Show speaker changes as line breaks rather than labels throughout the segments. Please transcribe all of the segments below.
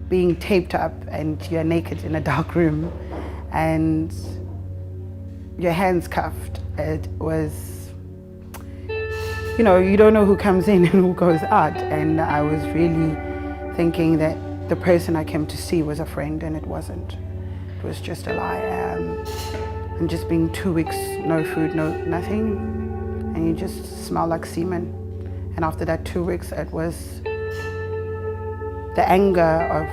being taped up and you're naked in a dark room and your hands cuffed. It was, you know, you don't know who comes in and who goes out. And I was really thinking that the person I came to see was a friend, and it wasn't. It was just a lie. And just being 2 weeks, no food, nothing, and you just smell like semen. And after that 2 weeks, it was the anger of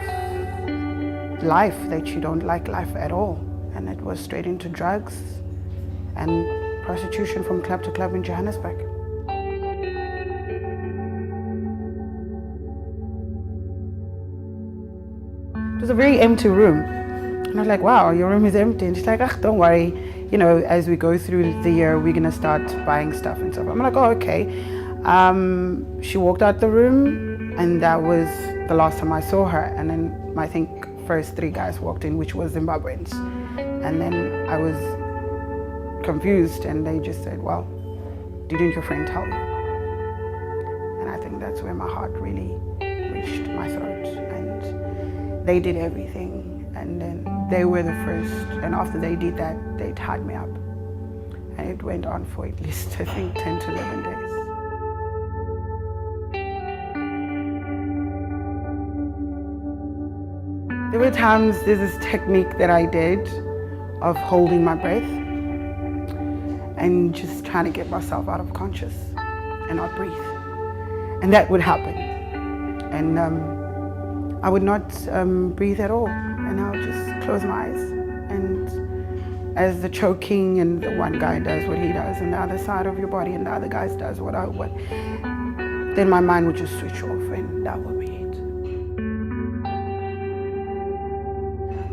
life, that you don't like life at all. And it was straight into drugs and prostitution from club to club in Johannesburg. It was a very empty room. And I was like, wow, your room is empty. And she's like, ah, don't worry. You know, as we go through the year, we're gonna start buying stuff and stuff. I'm like, oh, okay. She walked out the room, and that was the last time I saw her. And then I think first 3 guys walked in, which was Zimbabweans. And then I was confused, and they just said, well, didn't your friend tell you? And I think that's where my heart really reached my throat. And they did everything, and then they were the first. And after they did that, they tied me up. And it went on for at least, I think, 10 to 11 days. There were times, there's this technique that I did of holding my breath and just trying to get myself out of conscious and not breathe. And that would happen. And I would not breathe at all. And I would just close my eyes. And as the choking, and the one guy does what he does, and the other side of your body, and the other guy does what, then my mind would just switch off, and that would be it.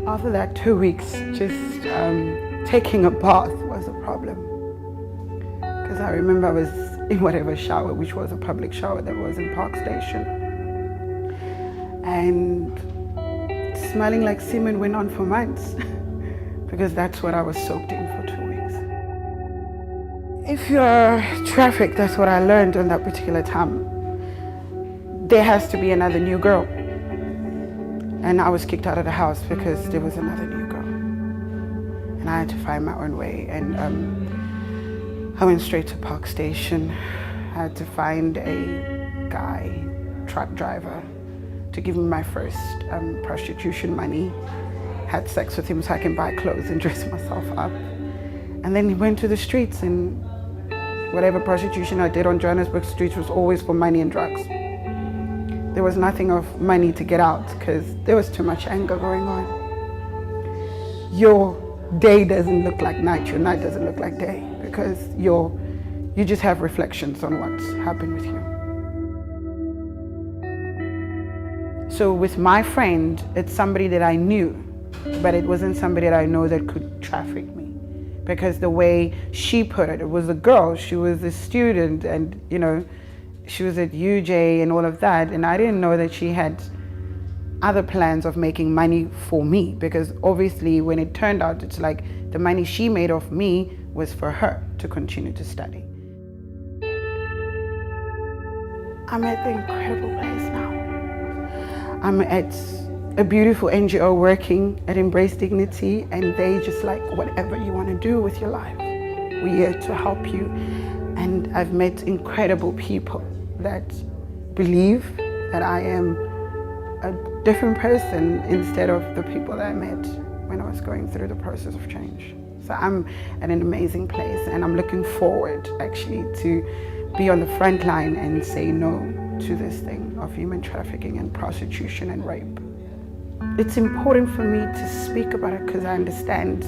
After that 2 weeks, just taking a bath was a problem. Because I remember I was in whatever shower, which was a public shower that was in Park Station. And smelling like semen went on for months, because that's what I was soaked in for 2 weeks. If you're trafficked, that's what I learned on that particular time. There has to be another new girl. And I was kicked out of the house because there was another new girl. And I had to find my own way. And I went straight to Park Station. I had to find a guy, truck driver, to give me my first prostitution money. Had sex with him so I can buy clothes and dress myself up. And then he went to the streets, and whatever prostitution I did on Johannesburg streets was always for money and drugs. There was nothing of money to get out because there was too much anger going on. Your day doesn't look like night, your night doesn't look like day, because you just have reflections on what's happened with you. So with my friend, it's somebody that I knew, but it wasn't somebody that I know that could traffic me. Because the way she put it, it was a girl, she was a student, and you know, she was at UJ and all of that, and I didn't know that she had other plans of making money for me, because obviously when it turned out, it's like the money she made off me was for her to continue to study. I'm at the incredible place now. I'm at a beautiful NGO working at Embrace Dignity, and they just like, whatever you want to do with your life, we're here to help you. And I've met incredible people that believe that I am a different person instead of the people that I met when I was going through the process of change. So I'm at an amazing place, and I'm looking forward actually to be on the front line and say no to this thing of human trafficking and prostitution and rape. It's important for me to speak about it because I understand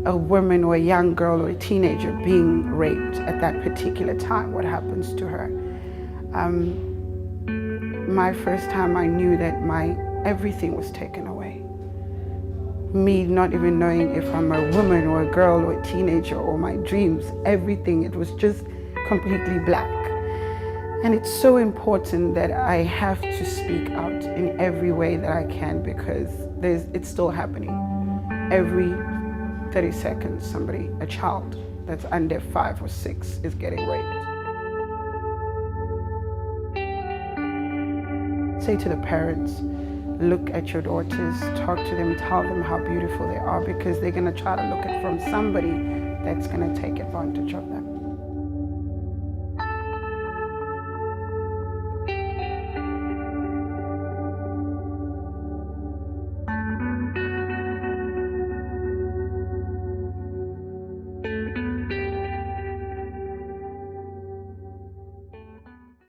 a woman or a young girl or a teenager being raped at that particular time, what happens to her. My first time I knew that everything was taken away. Me not even knowing if I'm a woman or a girl or a teenager or my dreams, everything, it was just completely black. And it's so important that I have to speak out in every way that I can, because it's still happening. Every 30 seconds, a child that's under 5 or 6 is getting raped. Say to the parents, look at your daughters, talk to them, tell them how beautiful they are, because they're going to try to look at from somebody that's going to take advantage of that.